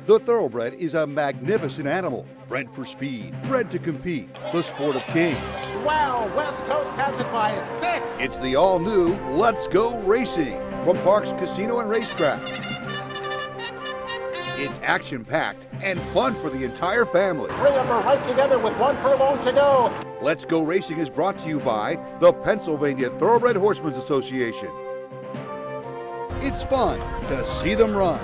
The thoroughbred is a magnificent animal, bred for speed, bred to compete, the sport of kings. Wow, West Coast has it by 6. It's the all-new Let's Go Racing from Parks Casino and Racetrack. It's action-packed and fun for the entire family. 3 of them are right together with 1 furlong to go. Let's Go Racing is brought to you by the Pennsylvania Thoroughbred Horsemen's Association. It's fun to see them run.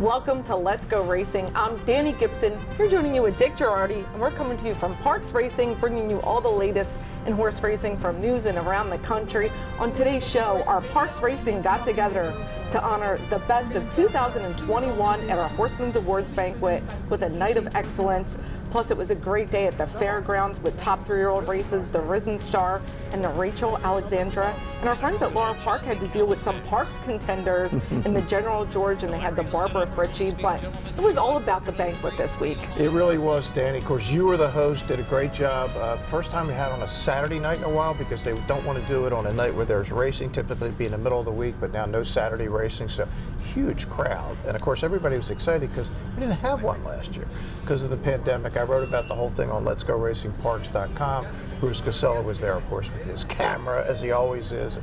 Welcome to Let's Go Racing. I'm Danny Gibson. Here joining you with Dick Girardi, and we're coming to you from Parks Racing, bringing you all the latest in horse racing from news and around the country. On today's show, our Parks Racing got together to honor the best of 2021 at our Horsemen's Awards banquet with a night of excellence. Plus, it was a great day at the fairgrounds with top 3-year-old races, the Risen Star and the Rachel Alexandra. And our friends at Laurel Park had to deal with some Parks contenders in the General George, and they had the Barbara Fritchie. But it was all about the banquet this week. It really was, Danny. Of course, you were the host, did a great job. First time we had on a Saturday night in a while, because they don't want to do it on a night where there's racing, typically be in the middle of the week, but now no Saturday racing, so huge crowd. And of course, everybody was excited because we didn't have one last year because of the pandemic. I wrote about the whole thing on letsgoracingparks.com. Bruce Casella was there, of course, with his camera, as he always is.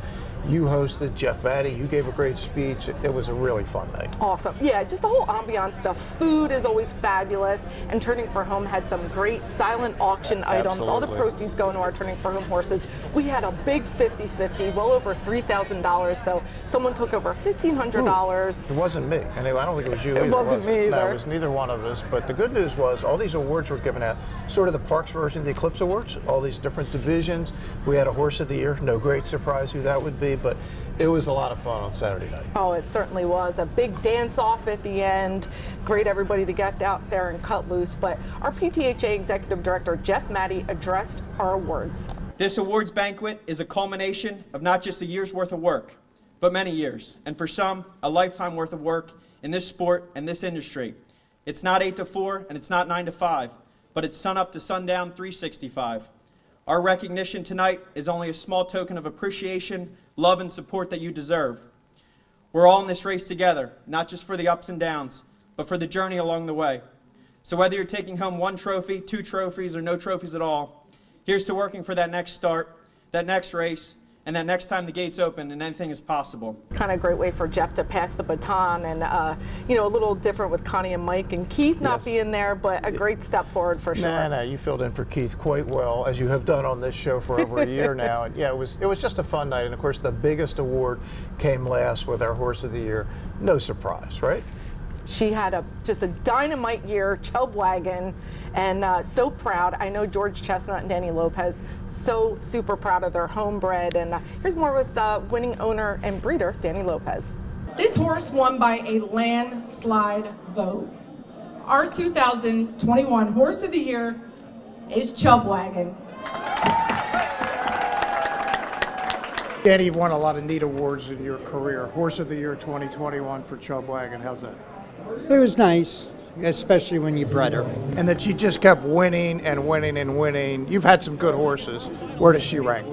You hosted, Jeff Maddie, you gave a great speech. It was a really fun night. Awesome. Yeah, just the whole ambiance. The food is always fabulous. And Turning for Home had some great silent auction items. Absolutely. All the proceeds going to our Turning for Home horses. We had a big 50-50, well over $3,000. So someone took over $1,500. It wasn't me. And I don't think it was you either. It wasn't me either. No, it was neither one of us. But the good news was all these awards were given out, sort of the Parks version of the Eclipse Awards, all these different divisions. We had a Horse of the Year. No great surprise who that would be. But it was a lot of fun on Saturday night. Oh, it certainly was. A big dance-off at the end. Great everybody to get out there and cut loose. But our PTHA Executive Director, Jeff Maddie, addressed our awards. This awards banquet is a culmination of not just a year's worth of work, but many years. And for some, a lifetime worth of work in this sport and this industry. It's not 8 to 4 and it's not 9 to 5, but it's sun up to sundown 365. Our recognition tonight is only a small token of appreciation, love, and support that you deserve. We're all in this race together, not just for the ups and downs, but for the journey along the way. So whether you're taking home 1 trophy, 2 trophies, or no trophies at all, here's to working for that next start, that next race, and that next time the gates open and anything is possible. Kind of a great way for Jeff to pass the baton, and you know, a little different with Connie and Mike and Keith not being there, but a great step forward for sure. No, you filled in for Keith quite well, as you have done on this show for over a year now. And yeah, it was just a fun night. And of course, the biggest award came last with our Horse of the Year. No surprise, right? She had just a dynamite year, Chub Wagon, and so proud. I know George Chestnut and Danny Lopez, so super proud of their homebred. And here's more with winning owner and breeder, Danny Lopez. This horse won by a landslide vote. Our 2021 Horse of the Year is Chub Wagon. Danny, you've won a lot of neat awards in your career. Horse of the Year 2021 for Chub Wagon. How's that? It was nice, especially when you bred her. And that she just kept winning and winning and winning. You've had some good horses. Where does she rank?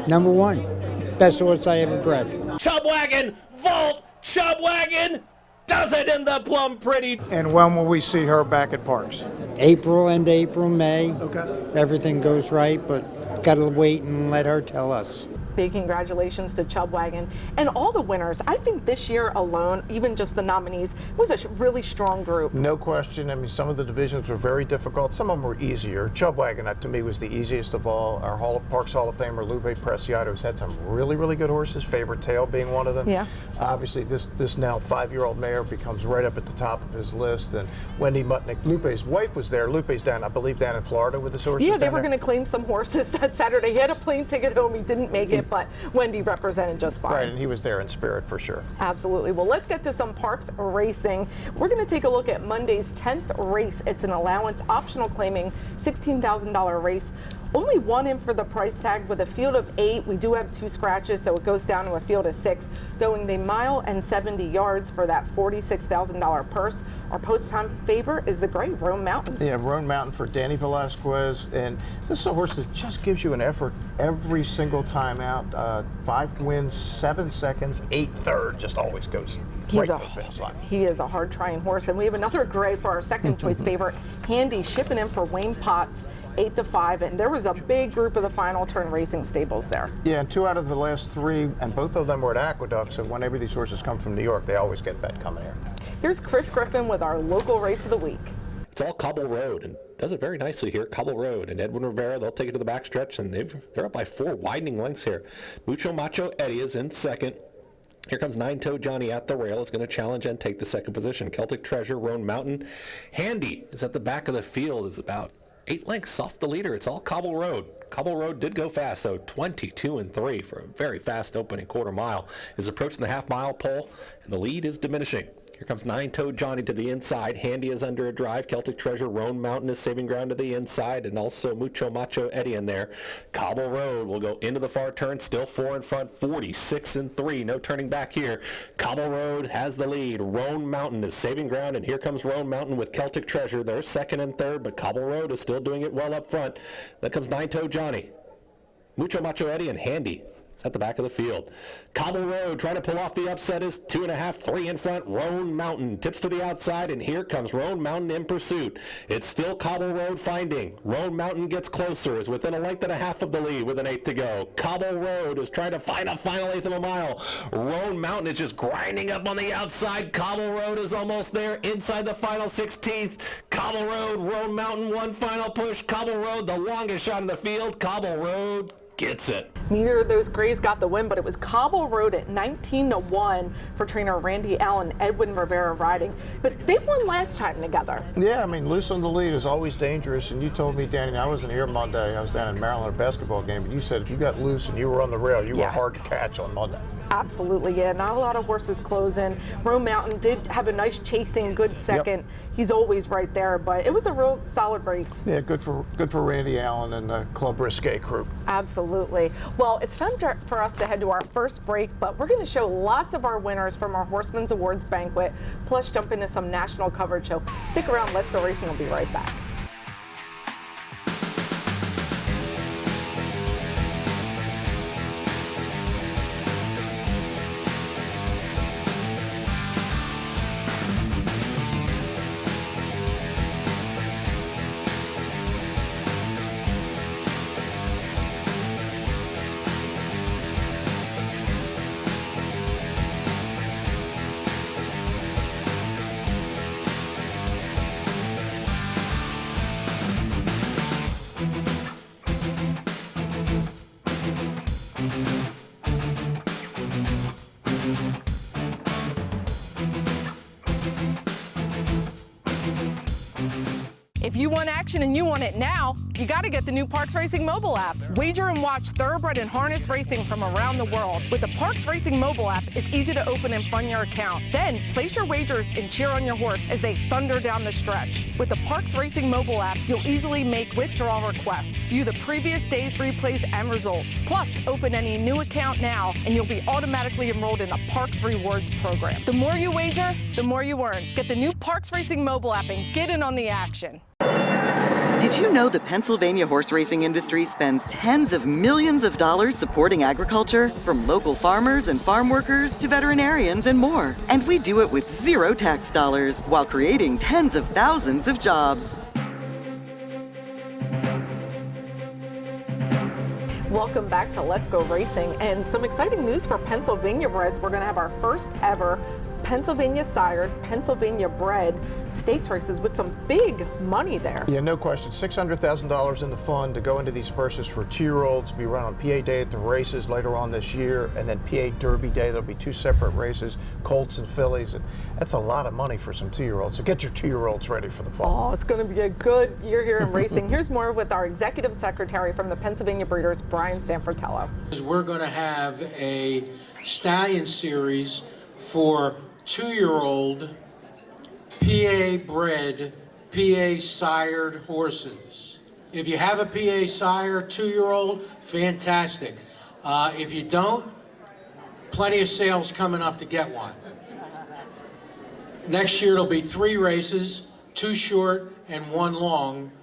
Number 1. Best horse I ever bred. Chub Wagon, vault, Chub Wagon, does it in the plum pretty. And when will we see her back at Parks? April, end of April, May. Okay. Everything goes right, but gotta wait and let her tell us. Big congratulations to Chub Wagon and all the winners. I think this year alone, even just the nominees, was a really strong group. No question. I mean, some of the divisions were very difficult. Some of them were easier. Chub Wagon, to me, was the easiest of all. Our Parks Hall of Famer, Lupe Preciado, has had some really, really good horses, Favorite Tail being one of them. Yeah. Obviously, this now 5-year-old mare becomes right up at the top of his list. And Wendy Mutnick, Lupe's wife, was there. Lupe's down, I believe, down in Florida with his horses. Yeah, they were going to claim some horses that Saturday. He had a plane ticket home. He didn't make it, but Wendy represented just fine. Right, and he was there in spirit for sure. Absolutely. Well, let's get to some Parks racing. We're going to take a look at Monday's 10th race. It's an allowance optional claiming $16,000 race. Only 1 in for the price tag with a field of 8. We do have 2 scratches, so it goes down to a field of 6, going the 1 mile and 70 yards for that $46,000 purse. Our post-time favorite is the great Roan Mountain. Yeah, Roan Mountain for Danny Velasquez, and this is a horse that just gives you an effort every single time out. 5 wins, 7 seconds, 8 third, just always goes He's right to the finish line. He is a hard-trying horse, and we have another gray for our second choice favorite, Handy, shipping in for Wayne Potts, 8-5, and there was a big group of the Final Turn Racing stables there. Yeah, and 2 out of the last 3, and both of them were at Aqueduct, so whenever these horses come from New York, they always get bet coming here. Here's Chris Griffin with our local race of the week. It's all Cobble Road, and does it very nicely here. Cobble Road and Edwin Rivera, they'll take it to the backstretch, and they're up by 4 widening lengths here. Mucho Macho Eddie is in second. Here comes Nine-Toe Johnny at the rail, is going to challenge and take the second position. Celtic Treasure, Roan Mountain. Handy is at the back of the field, is about 8 lengths off the leader. It's all Cobble Road. Cobble Road did go fast, though, 22-3 for a very fast opening quarter mile. Is approaching the half-mile pole, and the lead is diminishing. Here comes Nine-Toe Johnny to the inside. Handy is under a drive. Celtic Treasure, Roan Mountain is saving ground to the inside, and also Mucho Macho Eddie in there. Cobble Road will go into the far turn, still 4 in front, 46-3. No turning back here. Cobble Road has the lead. Roan Mountain is saving ground, and here comes Roan Mountain with Celtic Treasure. They're second and third, but Cobble Road is still doing it well up front. Then comes Nine-Toe Johnny, Mucho Macho Eddie, and Handy. It's at the back of the field. Cobble Road trying to pull off the upset is 2.5, 3 in front. Roan Mountain tips to the outside, and here comes Roan Mountain in pursuit. It's still Cobble Road finding. Roan Mountain gets closer, is within 1.5 lengths of the lead with an 1/8 to go. Cobble Road is trying to find a final 1/8 of a mile. Roan Mountain is just grinding up on the outside. Cobble Road is almost there inside the final 16th. Cobble Road, Roan Mountain, one final push. Cobble Road, the longest shot in the field. Cobble Road gets it. Neither of those grays got the win, but it was Cobble Road at 19-1 for trainer Randy Allen, Edwin Rivera riding. But they won last time together. Yeah, I mean, loose on the lead is always dangerous, and you told me, Danny, I wasn't here Monday. I was down in Maryland at a basketball game, but you said if you got loose and you were on the rail, you were hard to catch on Monday. Absolutely, yeah. Not a lot of horses closing. Roan Mountain did have a nice chasing, good second. Yep. He's always right there, but it was a real solid race. Yeah, good for Randy Allen and the Club Risque crew. Absolutely. Well, it's time for us to head to our first break, but we're going to show lots of our winners from our Horsemen's Awards banquet, plus jump into some national coverage. So stick around. Let's Go Racing. We'll be right back. If you want action and you want it now, you got to get the new Parks Racing mobile app. Wager and watch thoroughbred and harness racing from around the world. With the Parks Racing mobile app, it's easy to open and fund your account. Then place your wagers and cheer on your horse as they thunder down the stretch. With the Parks Racing mobile app, you'll easily make withdrawal requests, view the previous day's replays and results. Plus, open any new account now and you'll be automatically enrolled in the Parks Rewards program. The more you wager, the more you earn. Get the new Parks Racing mobile app and get in on the action. Did you know the Pennsylvania horse racing industry spends tens of millions of dollars supporting agriculture? From local farmers and farm workers to veterinarians and more. And we do it with zero tax dollars while creating tens of thousands of jobs. Welcome back to Let's Go Racing, and some exciting news for Pennsylvania breds. We're going to have our first ever Pennsylvania sired, Pennsylvania bred stakes races with some big money there. Yeah, no question. $600,000 in the fund to go into these purses for 2-year-olds. Be run on PA Day at the races later on this year, and then PA Derby Day. There'll be 2 separate races, Colts and Fillies, and that's a lot of money for some 2-year-olds. So get your 2-year-olds ready for the fall. Oh, it's going to be a good year here in racing. Here's more with our executive secretary from the Pennsylvania Breeders, Brian SANFRATELLO. We're going to have a stallion series for 2-year-old PA bred, PA sired horses. If you have a PA sire 2-year-old, fantastic. If you don't, plenty of sales coming up to get one. Next year it'll be 3 races, 2 short and 1 long,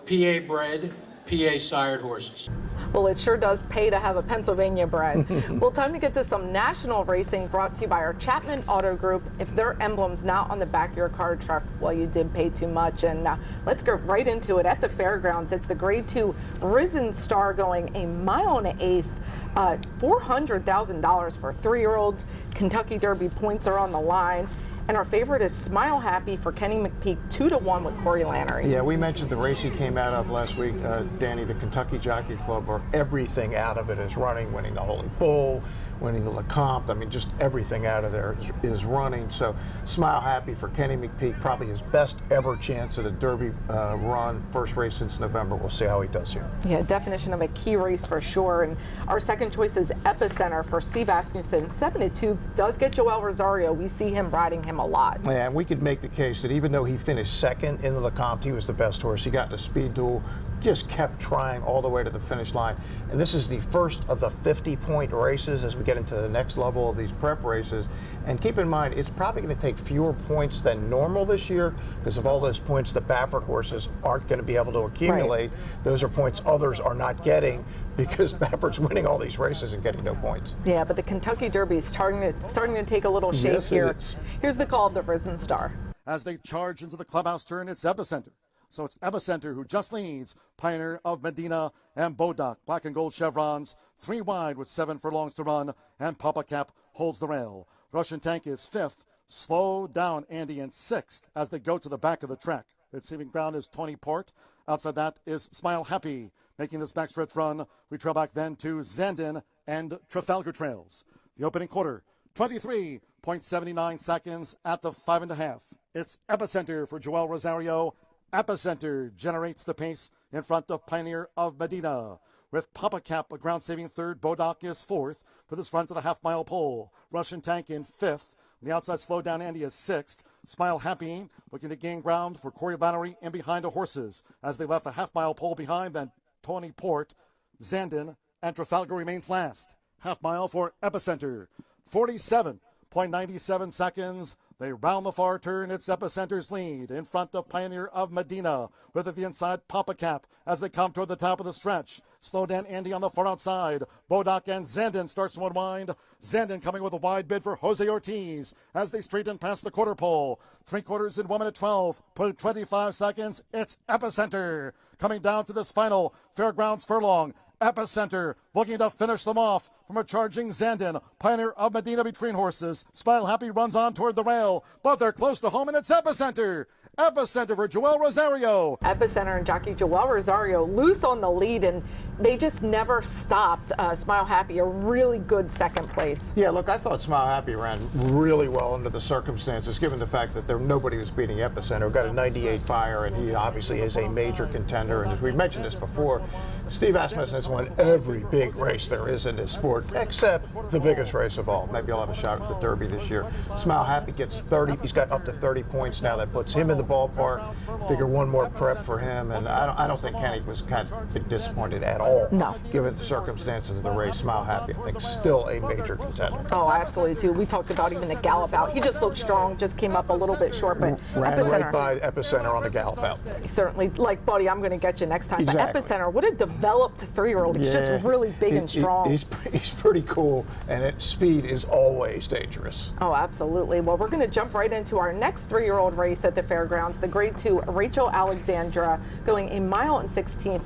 PA bred, PA sired horses. Well, it sure does pay to have a Pennsylvania bred. Well, time to get to some national racing brought to you by our Chapman Auto Group. If their emblem's not on the back of your car truck, well, you did pay too much. And let's get right into it. At the fairgrounds, it's the Grade 2 Risen Star going 1 1/8 miles, $400,000 for 3-year-olds. Kentucky Derby points are on the line. And our favorite is Smile Happy for Kenny McPeak, 2-1 with Corey Lannery. Yeah, we mentioned the race he came out of last week, Danny, the Kentucky Jockey Club, where everything out of it is running, winning the Holy Bull, winning the Lecomte. I mean, just everything out of there is running. So Smile Happy for Kenny McPeak, probably his best ever chance at a Derby run, first race since November. We'll see how he does here. Yeah, definition of a key race for sure. And our second choice is Epicenter for Steve Asmussen. 7-2 does get Joel Rosario. We see him riding him a lot. Yeah, and we could make the case that even though he finished second in the Lecomte, he was the best horse. He got in a speed duel, just kept trying all the way to the finish line. And this is the first of the 50-point races as we get into the next level of these prep races. And keep in mind, it's probably going to take fewer points than normal this year because of all those points the Baffert horses aren't going to be able to accumulate. Right. Those are points others are not getting because Baffert's winning all these races and getting no points. Yeah, but the Kentucky Derby is starting to take a little shape here. Here's the call of the Risen Star. As they charge into the clubhouse turn, it's Epicenter. So it's Epicenter who just leads Pioneer of Medina and Bodoc. Black and gold chevrons, 3 wide with 7 furlongs to run, and Papa Cap holds the rail. Russian Tank is 5th. Slow down Andy in 6th as they go to the back of the track. Receiving ground is Tony Port. Outside that is Smile Happy. Making this backstretch run, we trail back then to Zandon and Trafalgar Trails. The opening quarter, 23.79 seconds at the 5.5. It's Epicenter for Joel Rosario. Epicenter generates the pace in front of Pioneer of Medina. With Papa Cap a ground-saving 3rd, Bodoc is 4th for this run to the half-mile pole. Russian Tank in 5th. On the outside, slow down Andy is 6th. Smile Happy looking to gain ground for Corey Lannery in behind the horses. As they left a half-mile pole behind, then Tony Port, Zandon, and Trafalgar remains last. Half-mile for Epicenter. 47.97 seconds. They round the far turn. It's Epicenter's lead in front of Pioneer of Medina. With at the inside, Papa Cap as they come toward the top of the stretch. Slow down Andy on the far outside. Bodoc and Zandon starts one wide. Zandon coming with a wide bid for Jose Ortiz as they straighten past the quarter pole. 3/4 in 1:12.25 seconds. It's Epicenter coming down to this final Fairgrounds furlong. Epicenter looking to finish them off from a charging Zandon. Pioneer of Medina between horses. Smile Happy runs on toward the rail, but they're close to home, and it's Epicenter. Epicenter for Joel Rosario. Epicenter and jockey Joel Rosario loose on the lead, and they just never stopped. Smile Happy, a really good second place. Yeah, look, I thought Smile Happy ran really well under the circumstances, given the fact that nobody was beating Epicenter. Got a 98 fire, and he obviously is a major contender. And as we mentioned this before, Steve Asmussen has won every big race there is in this sport, except the biggest race of all. Maybe I'll have a shot at the Derby this year. Smile Happy gets 30. He's got up to 30 points now. That puts him in the ballpark. Figure one more prep for him, and I don't think Kenny was kind of disappointed at all. No. Given the circumstances of the race, Smile Happy, I think, still a major contender. Oh, absolutely, too. We talked about even the gallop out. He just looked strong, just came up a little bit short, but ran Epicenter, right by Epicenter on the gallop out. Certainly, like, buddy, I'm going to get you next time. Exactly. But Epicenter, what a developed 3-year-old. He's just really big and strong. He's pretty cool, and speed is always dangerous. Oh, absolutely. Well, we're going to jump right into our next 3-year-old race at the fairgrounds, the Grade 2 Rachel Alexandra, going 1 1/16 miles,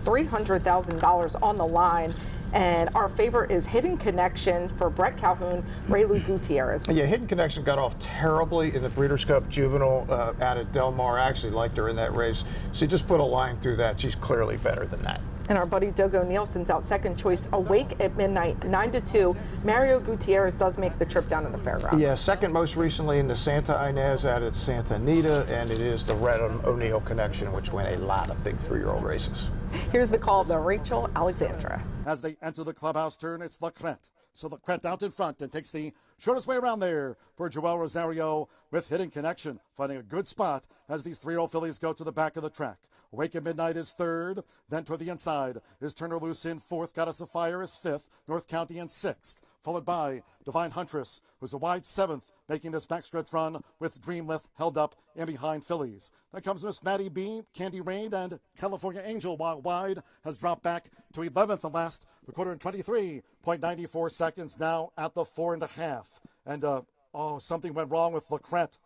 $300,000 on the line. And our favorite is Hidden Connection for Brett Calhoun, Raylu Gutierrez. Yeah, Hidden Connection got off terribly in the Breeders' Cup Juvenile out at Del Mar. I actually liked her in that race. She just put a line through that. She's clearly better than that. And our buddy Dogo Nielsen's out second choice, Awake at Midnight, 9-2. Mario Gutierrez does make the trip down to the fairgrounds. Yeah, second most recently in the Santa Inez out at Santa Anita, and it is the Red O'Neill Connection, which win a lot of big 3-year-old races. Here's the call of the Rachel Alexandra. As they enter the clubhouse turn, it's Lacrette. So Lacrette out in front and takes the shortest way around there for Joel Rosario with Hidden Connection, finding a good spot as these 3-year-old fillies go to the back of the track. Awake at Midnight is third. Then toward the inside is Turner Loose in fourth. Goddess of Fire is fifth. North County in sixth. Followed by Divine Huntress, who's a wide seventh, making this backstretch run with Dreamlith held up in behind Fillies. Then comes Miss Maddie B, Candy Rain, and California Angel, while wide, has dropped back to 11th and last. The quarter in 23.94 seconds, now at the 4.5. And, something went wrong with Lacrette.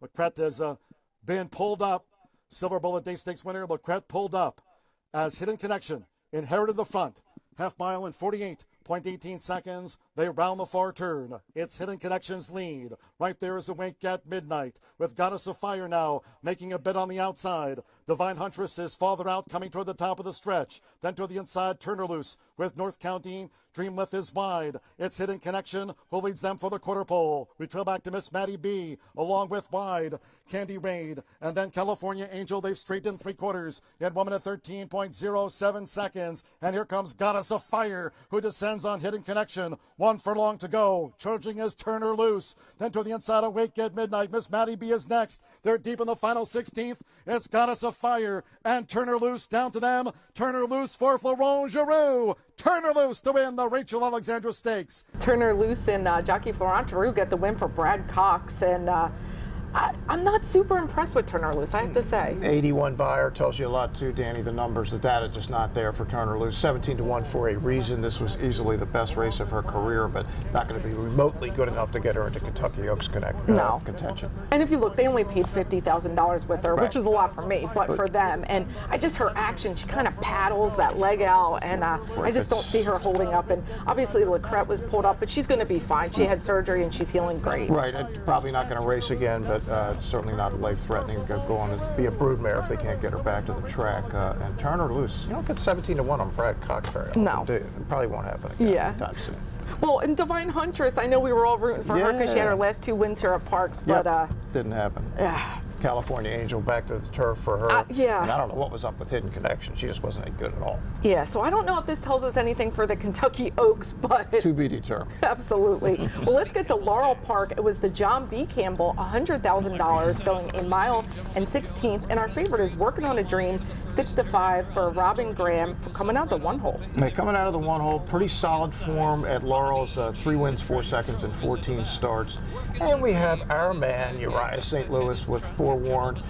Lacrette has been pulled up. Silver Bullet Day Stakes winner, Lacrette pulled up as Hidden Connection inherited the front. Half mile in 48.18 seconds. They round the far turn. It's Hidden Connection's lead. Right there is Awake at Midnight, with Goddess of Fire now making a bit on the outside. Divine Huntress is farther out, coming toward the top of the stretch. Then to the inside, Turner Loose with North County. Dreamlith is wide. It's Hidden Connection who leads them for the quarter pole. We trail back to Miss Maddie B, along with wide Candy Raid, and then California Angel. They've straightened 3/4 in 1 minute 13.07 seconds. And here comes Goddess of Fire, who descends on Hidden Connection. 1 furlong to go. Charging is Turner Loose. Then to the inside, Awake at Midnight. Miss Maddie B is next. They're deep in the final 16th. It's Goddess of Fire and Turner Loose down to them. Turner Loose for Florent Giroux. Turner Loose to win the Rachel Alexandra Stakes. Turner Loose and jockey Florent Giroux get the win for Brad Cox, and I'm not super impressed with Turner Loose, I have to say. 81 buyer tells you a lot too, Danny. The numbers, the data just not there for Turner Loose. 17-1 for a reason. This was easily the best race of her career, but not going to be remotely good enough to get her into Kentucky Oaks contention. And if you look, they only paid $50,000 with her, Right. which is a lot for me, but for them. And her action, she kind of paddles that leg out, and I just don't see her holding up. And obviously, Lacrette was pulled up, but she's going to be fine. She had surgery, and she's healing great. Right, and probably not going to race again, but certainly not life-threatening. Go on to be a broodmare if they can't get her back to the track. And Turner Loose, you don't get 17-1 on Brad Cox very often, do you? It probably won't happen again anytime soon. Well, and Divine Huntress, I know we were all rooting for her because she had her last 2 wins here at Parks, but didn't happen. California Angel back to the turf for her. And I don't know what was up with Hidden Connection. She just wasn't any good at all. Yeah, so I don't know if this tells us anything for the Kentucky Oaks, but to be determined. Absolutely. Well, let's get to Laurel Park. It was the John B. Campbell, $100,000 going a mile and 16th, and our favorite is Working on a Dream, 6-5 for Robin Graham for coming out the 1 hole. Coming out of the 1 hole, pretty solid form at Laurel's. 3 wins, 4 seconds, and 14 starts. And we have our man Uriah St. Louis with Forewarned.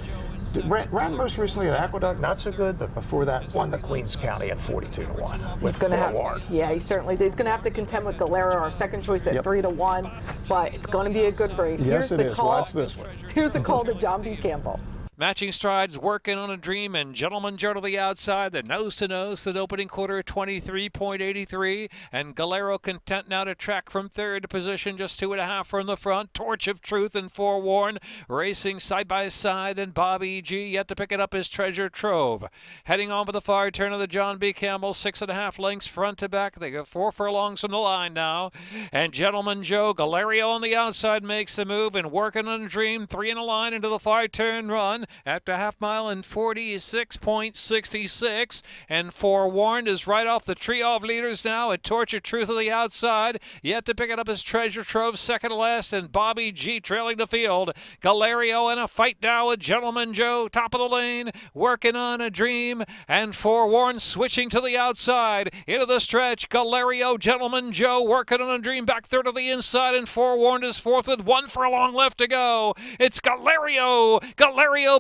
Ran most recently at Aqueduct, not so good, but before that won the Queens County at 42-1 with Forewarned. He certainly did. He's going to have to contend with Galera, our second choice at 3-1, but it's going to be a good race. Yes, it is. Watch this one. Here's the call to John B. Campbell. Matching strides, Working on a Dream, and Gentleman Joe to the outside. They're nose to nose. The opening quarter, 23.83. And Galero content now to track from third position, just 2.5 from the front. Torch of Truth and Forewarned racing side by side. And Bobby G yet to pick it up his Treasure Trove. Heading on for the far turn of the John B. Campbell, 6.5 lengths front to back. They go 4 furlongs from the line now. And Gentleman Joe, Galerio on the outside makes the move. And Working on a Dream, 3 in a line into the far turn run. After half mile in 46.66, and Forewarned is right off the trio of leaders now. At Torch of Truth on the outside, yet to pick it up his Treasure Trove, second to last, and Bobby G trailing the field. Galerio in a fight now with Gentleman Joe, top of the lane, Working on a Dream, and Forewarned switching to the outside into the stretch. Galerio, Gentleman Joe, Working on a Dream back third to the inside, and Forewarned is fourth with 1 furlong left to go. It's Galerio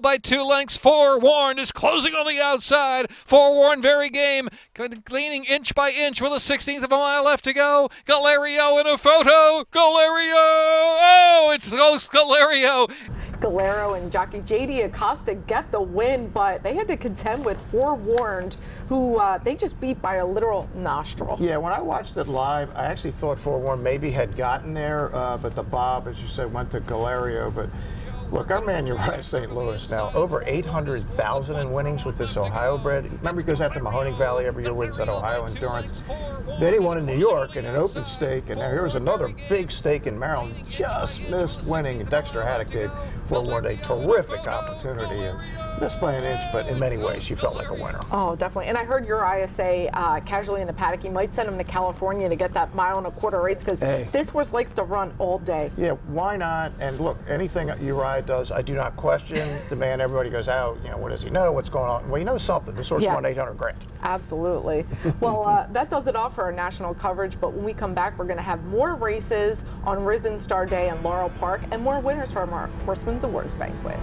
by 2 lengths. Forewarned is closing on the outside. Forewarned very game, leaning inch by inch with a 16th of a mile left to go. Galerio in a photo. Galerio! Oh, it's Galerio. Galero and jockey J.D. Acosta get the win, but they had to contend with Forewarned, who they just beat by a literal nostril. Yeah, when I watched it live, I actually thought Forewarned maybe had gotten there, but the bob, as you said, went to Galerio. But look, our man Uriah St. Louis now, over 800,000 in winnings with this Ohio bred. Remember, he goes out to Mahoning Valley every year, wins that Ohio Endurance. Then he won in New York in an open stake, and now here's another big stake in Maryland. Just missed winning. Dexter Haddock did Forewarned a terrific opportunity and missed by an inch, but in many ways you felt like a winner. Oh, definitely. And I heard Uriah say casually in the paddock he might send him to California to get that 1.25 mile race because this horse likes to run all day. Yeah, why not? And look, anything Uriah does, I do not question. The man, everybody goes out, you know, what does he know? What's going on? Well, he knows something. This horse won $800 grand. Absolutely. Well, that does it all for our national coverage, but when we come back, we're going to have more races on Risen Star Day in Laurel Park and more winners from our Horsemen's Awards banquet.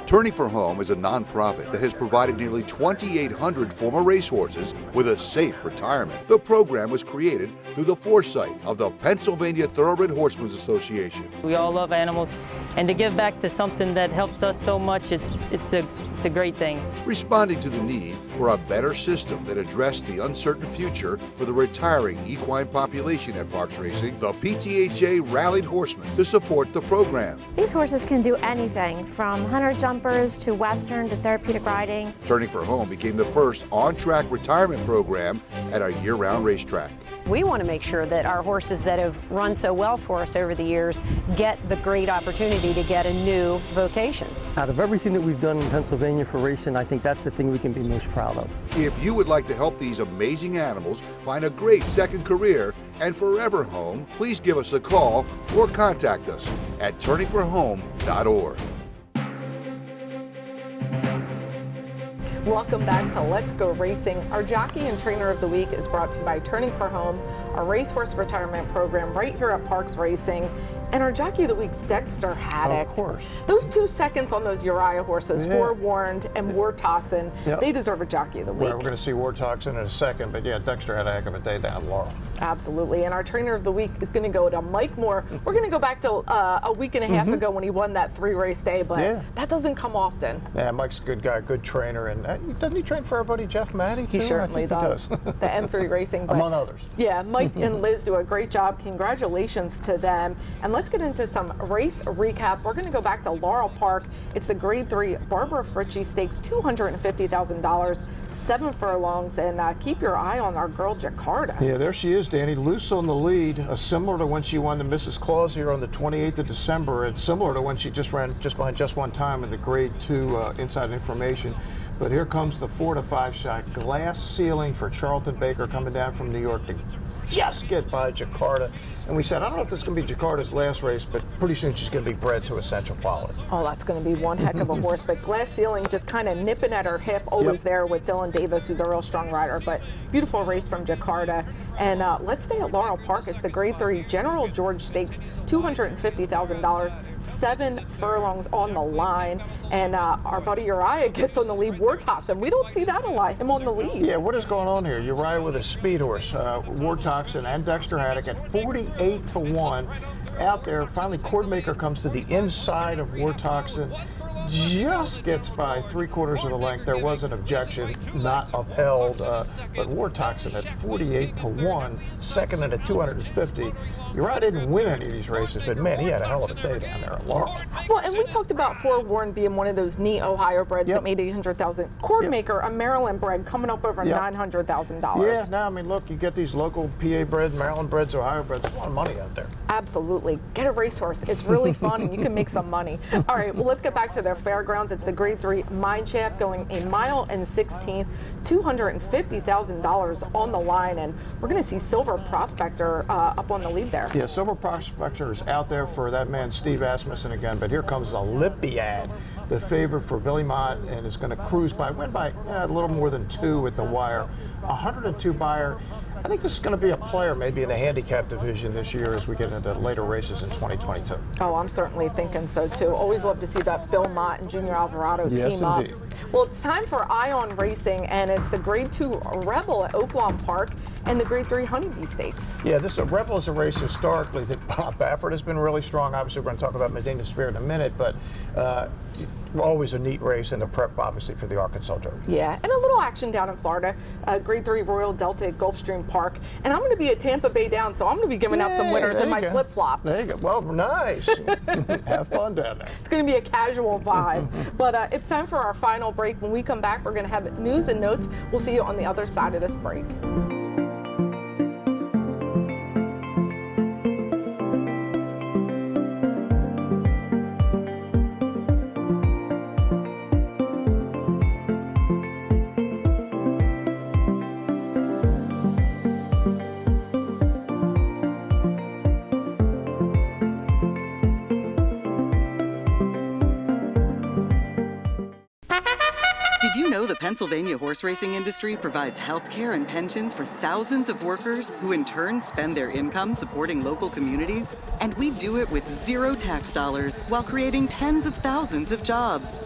Turning for Home is a nonprofit that has provided nearly 2,800 former racehorses with a safe retirement. The program was created through the foresight of the Pennsylvania Thoroughbred Horsemen's Association. We all love animals, and to give back to something that helps us so much, it's a great thing. Responding to the need for a better system that addressed the uncertain future for the retiring equine population at Parks Racing, the PTHA rallied horsemen to support the program. These horses can do anything from hunter jumpers to western to therapeutic riding. Turning for Home became the first on-track retirement program at a year-round racetrack. We want to make sure that our horses that have run so well for us over the years get the great opportunity to get a new vocation. Out of everything that we've done in Pennsylvania for racing, I think that's the thing we can be most proud of. If you would like to help these amazing animals find a great second career and forever home, please give us a call or contact us at turningforhome.org. Welcome back to Let's Go Racing. Our Jockey and Trainer of the Week is brought to you by Turning for Home, a racehorse retirement program right here at Parks Racing. And our Jockey of the Week's Dexter Haddock. Of course. Those 2 seconds on those Uriah horses, Forewarned and Wartossin, they deserve a Jockey of the Week. Well, we're going to see Wartossin in a second, but yeah, Dexter had a heck of a day down at Laurel. Absolutely. And our Trainer of the Week is going to go to Mike Moore. We're going to go back to a week and a half ago when he won that 3-race day, but that doesn't come often. Yeah, Mike's a good guy, good trainer, and doesn't he train for our buddy Jeff Matty? He certainly does. The M3 Racing. Among others. Yeah, Mike and Liz do a great job. Congratulations to them. And let's get into some race recap. We're going to go back to Laurel Park. It's the Grade 3 Barbara Fritchie Stakes, $250,000, 7 furlongs, and keep your eye on our girl Jakarta. Yeah, there she is, Danny, loose on the lead, similar to when she won the Mrs. Claus here on the 28th of December, and similar to when she just ran just behind just one time in the Grade 2 Inside Information. But here comes the 4 to 5 shot, glass ceiling for Charlton Baker coming down from New York to just get by Jakarta. And we said, I don't know if this is going to be Jakarta's last race, but pretty soon she's going to be bred to essential quality. Oh, that's going to be one heck of a horse. But Glass Ceiling just kind of nipping at her hip, always there with Dylan Davis, who's a real strong rider. But beautiful race from Jakarta. And let's stay at Laurel Park. It's the Grade 3 General George Stakes, $250,000, 7 furlongs on the line. And our buddy Uriah gets on the lead, Wartossin. We don't see that a lot, him on the lead. Yeah, what is going on here? Uriah with a speed horse, Wartossin and Dexter Haddock at 48 to 1. Out there, finally Cordmaker comes to the inside of Wartossin, just gets by 3/4 of the length. There was an objection, not upheld, but Wartossin at 48 to 1, second at a 250. Uriah didn't win any of these races, but man, he had a hell of a day down there at Laurel. Well, and we talked about Forewarned being one of those neat Ohio breds that made $800,000. Cordmaker, a Maryland bred, coming up over $900,000. Yeah, now I mean, look, you get these local PA bred, Maryland breds, Ohio breds. There's a lot of money out there. Absolutely, get a racehorse. It's really fun, and you can make some money. All right, well, let's get back to their fairgrounds. It's the Grade 3 Mineshaft going 1 mile and 16th, $250,000 on the line, and we're going to see Silver Prospector up on the lead there. Yeah, Silver Prospector is out there for that man Steve Asmussen again, but here comes Olympiad, the favorite for Billy Mott, and is going to cruise by, win by a little more than 2 at the wire. 102 buyer. I think this is going to be a player maybe in the handicap division this year as we get into later races in 2022. Oh, I'm certainly thinking so too. Always love to see that Bill Mott and Junior Alvarado team up. Indeed. Well, it's time for Ion Racing, and it's the Grade 2 Rebel at Oaklawn Park. and the Grade 3 Honeybee Stakes. Yeah, this Rebel is a race historically that Bob Baffert has been really strong. Obviously, we're going to talk about Medina Spirit in a minute, but always a neat race in the prep, obviously, for the Arkansas Derby. Yeah, and a little action down in Florida, Grade 3 Royal Delta at Gulfstream Park. And I'm going to be at Tampa Bay Down, so I'm going to be giving out some winners in my flip-flops. There you go. Well, nice. Have fun down there. It's going to be a casual vibe. But it's time for our final break. When we come back, we're going to have news and notes. We'll see you on the other side of this break. Did you know the Pennsylvania horse racing industry provides health care and pensions for thousands of workers who in turn spend their income supporting local communities? And we do it with zero tax dollars while creating tens of thousands of jobs.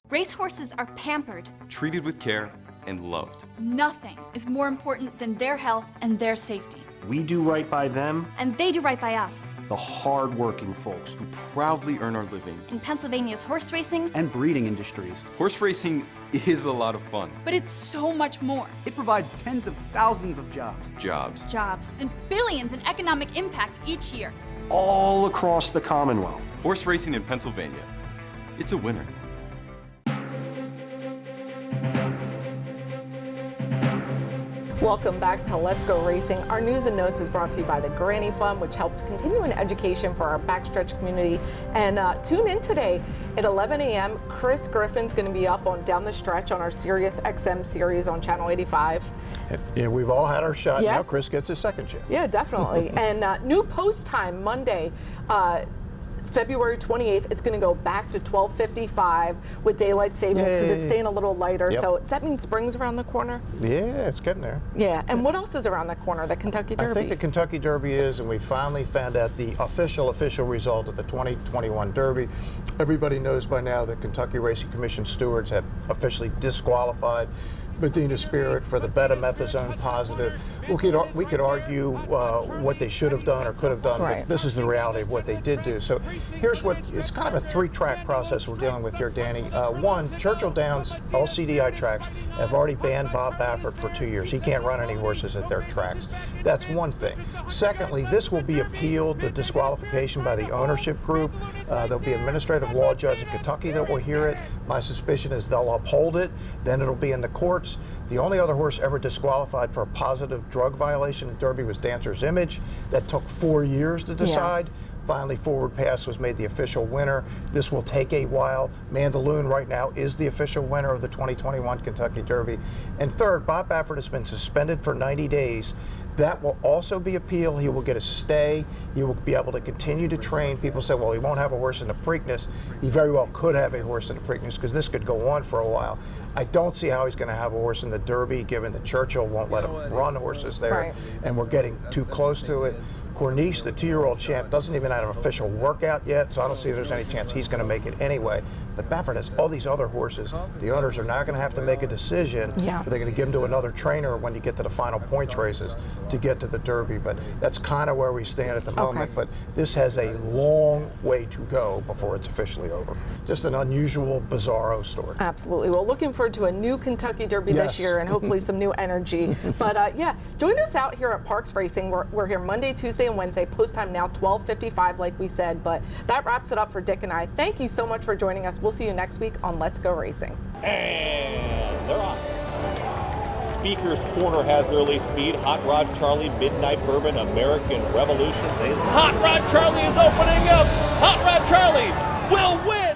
Racehorses are pampered, treated with care, and loved. Nothing is more important than their health and their safety. We do right by them, and they do right by us. The hard-working folks who proudly earn our living in Pennsylvania's horse racing and breeding industries. Horse racing is a lot of fun. But it's so much more. It provides tens of thousands of jobs. Jobs, and billions in economic impact each year. All across the Commonwealth. Horse racing in Pennsylvania. It's a winner. Welcome back to Let's Go Racing. Our news and notes is brought to you by the Granny Fund, which helps continuing education for our backstretch community. And tune in today at 11 a.m. Chris Griffin's going to be up on Down the Stretch on our Sirius XM series on Channel 85. Yeah, we've all had our shot. Yeah. Now Chris gets his second chance. Yeah, definitely. And new post time Monday, February 28th, it's going to go back to 12:55 with daylight savings because it's staying a little lighter. Yep. So does that mean spring's around the corner? Yeah, it's getting there. Yeah, and what else is around the corner? The Kentucky Derby? I think the Kentucky Derby is, and we finally found out the official result of the 2021 Derby. Everybody knows by now that Kentucky Racing Commission stewards have officially disqualified Medina Spirit for the betamethasone positive. We could argue what they should have done or could have done, but this is the reality of what they did do. So here's what, it's kind of a three-track process we're dealing with here, Danny. One, Churchill Downs, all CDI tracks, have already banned Bob Baffert for 2 years. He can't run any horses at their tracks. That's one thing. Secondly, this will be appealed, the disqualification by the ownership group. There'll be an administrative law judge in Kentucky that will hear it. My suspicion is they'll uphold it, then it'll be in the courts. The only other horse ever disqualified for a positive drug violation in Derby was Dancer's Image. That took 4 years to decide. Yeah. Finally, Forward Pass was made the official winner. This will take a while. Mandaloon right now is the official winner of the 2021 Kentucky Derby. And third, Bob Baffert has been suspended for 90 days. That will also be appealed. He will get a stay. He will be able to continue to train. People say, well, he won't have a horse in the Preakness. He very well could have a horse in the Preakness because this could go on for a while. I don't see how he's going to have a horse in the Derby, given that Churchill won't let him run horses there, and we're getting too close to it. Corniche, the 2-year-old champ, doesn't even have an official workout yet, so I don't see there's any chance he's going to make it anyway. But Baffert has all these other horses. The owners are now going to have to make a decision. Yeah. They're going to give them to another trainer when you get to the final points races to get to the Derby. But that's kind of where we stand at the moment. But this has a long way to go before it's officially over. Just an unusual, bizarro story. Absolutely. Well, looking forward to a new Kentucky Derby this year and hopefully some new energy. But yeah, join us out here at Parks Racing. We're here Monday, Tuesday, and Wednesday. Post time now 12:55, like we said. But that wraps it up for Dick and I. Thank you so much for joining us. We'll see you next week on Let's Go Racing. And they're off. Speaker's Corner has early speed. Hot Rod Charlie, Midnight Bourbon, American Revolution. Hot Rod Charlie is opening up. Hot Rod Charlie will win.